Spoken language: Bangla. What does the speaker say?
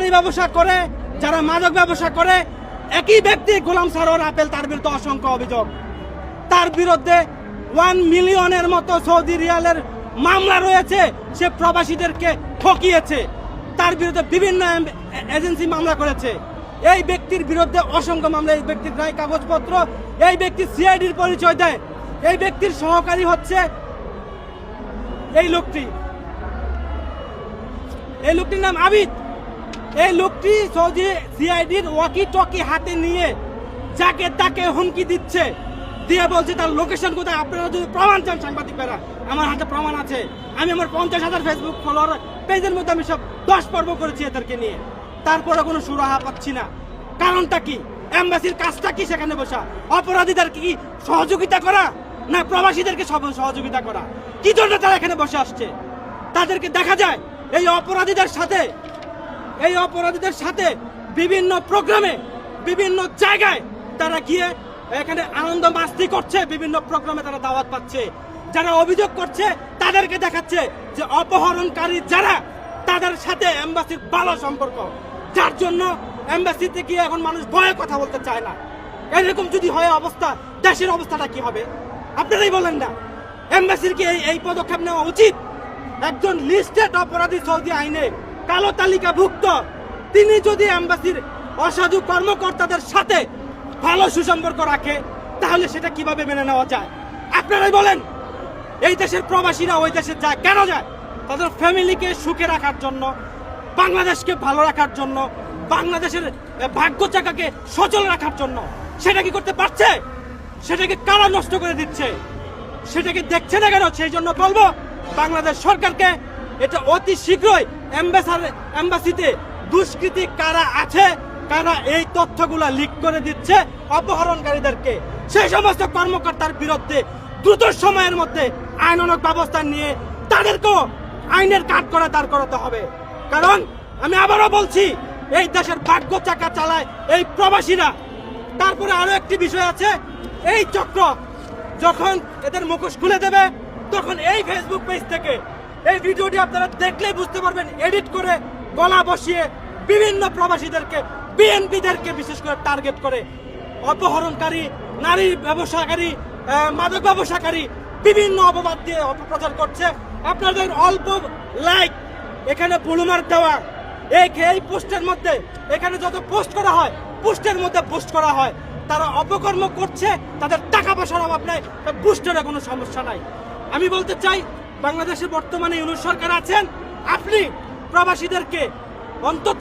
নারী ব্যবসা করে, যারা মাদক ব্যবসা করে, একই ব্যক্তি গোলাম সারোয়ার আপেল, তার বিরুদ্ধে অসংখ্য অভিযোগ। তার বিরুদ্ধে 1 মিলিয়নের মতো সৌদি রিয়ালের মামলা রয়েছে। সে প্রবাসীদেরকে ঠকিয়েছে, তার বিরুদ্ধে বিভিন্ন এজেন্সি মামলা করেছে। এই ব্যক্তির বিরুদ্ধে অসংখ্য মামলা, এই ব্যক্তির নাই কাগজপত্র, এই ব্যক্তি সিআইডির পরিচয় দেয়। এই ব্যক্তির সহকারী হচ্ছে এই লোকটির নাম আবিদ। এই লোকটি সৌদি সিআইডির ওয়াকি টকি হাতে নিয়ে যাকে তাকে হুমকি দিচ্ছে, দিয়ে বলছে তার লোকেশন কোথায়। আপনারা যদি প্রমাণ চান সাংবাদিকেরা, আমার হাতে প্রমাণ আছে। আমি আমার 50,000 ফেসবুক ফলোয়ার পেজের মধ্যে আমি সব 10 পর্ব করেছি এদেরকে নিয়ে, তারপরে কোনো সুরাহা পাচ্ছি না। কারণটা কি? এমবাসির কাজটা কি সেখানে বসা? অপরাধীদের কি সহযোগিতা করা, না প্রবাসীদেরকে সহযোগিতা করা? কি জন্য তারা এখানে বসে আসছে? তাদেরকে দেখা যায় এই অপরাধীদের সাথে বিভিন্ন প্রোগ্রামে, বিভিন্ন জায়গায় তারা গিয়ে এখানে আনন্দ মাস্তি করছে, বিভিন্ন প্রোগ্রামে তারা দাওয়াত পাচ্ছে। যারা অভিযোগ করছে তাদেরকে দেখাচ্ছে যে অপহরণকারী যারা, তাদের সাথে এমবাসির ভালো সম্পর্ক, যার জন্য এমবাসিতে গিয়ে এখন মানুষ ভয়ে কথা বলতে চায় না। এরকম যদি হয় অবস্থা, দেশের অবস্থাটা কি হবে আপনারাই বলেন না? এমবাসির কি এই পদক্ষেপ নেওয়া উচিত? একজন লিস্টেড অপরাধী, সৌদি আইনে কালো তালিকাভুক্ত, তিনি যদি এমবাসির অসাধু কর্মকর্তাদের সাথে ভালো সুসম্পর্ক রাখে, তাহলে সেটা কিভাবে মেনে নেওয়া যায়? আপনারাই বলেন। এই দেশের প্রবাসীরা ওই দেশে যায় কেন? যায় তাদের ফ্যামিলিকে সুখে রাখার জন্য, বাংলাদেশকে ভালো রাখার জন্য, বাংলাদেশের ভাগ্য চাকাকে সচল রাখার জন্য। সেটা কি করতে পারছে? সেটাকে কারা নষ্ট করে দিচ্ছে? সেটাকে দেখছে না কেন? সেই জন্য বলবো বাংলাদেশ সরকারকে, এটা অতি শীঘ্রই এমবাসিতে দুষ্কৃতী কারা আছে, কারা এই তথ্যগুলা লিক করে দিচ্ছে অপহরণকারীদেরকে, সেই সমস্ত কর্মকর্তার বিরুদ্ধে দ্রুত সময়ের মধ্যে আইনানুগ ব্যবস্থা নিয়ে তাদেরকেও আইনের কাঠগড়ায় দাঁড় করাতে হবে। কারণ আমি আবারও বলছি, এই দেশের ভাগ্য চাকা চালায় এই প্রবাসীরা। তারপরে আরো একটি বিষয় আছে, এই চক্র যখন এদের মুখোশ খুলে দেবে, তখন এই ফেসবুক পেজ থেকে এই ভিডিওটি আপনারা দেখলেই বুঝতে পারবেন, এডিট করে গলা বসিয়ে বিভিন্ন প্রবাসীদেরকে, বিএনপিদেরকে বিশেষ করে টার্গেট করে অপহরণকারী, নারী ব্যবসাকারী, মাদক ব্যবসাকারী বিভিন্ন অপবাদ দিয়ে অপপ্রচার করছে। আপনাদের অল্প লাইক, এখানে বুলুমার দেওয়া, এই পোস্টের মধ্যে, এখানে যত পোস্ট করা হয় পোস্টের মধ্যে পোস্ট করা হয়, তারা অপকর্ম করছে, তাদের টাকা পয়সার অভাব নাই, বুস্টের কোনো সমস্যা নাই। আমি বলতে চাই, বাংলাদেশে বর্তমানে ইউনূস সরকার আছেন, আপনি প্রবাসীদেরকে অন্তত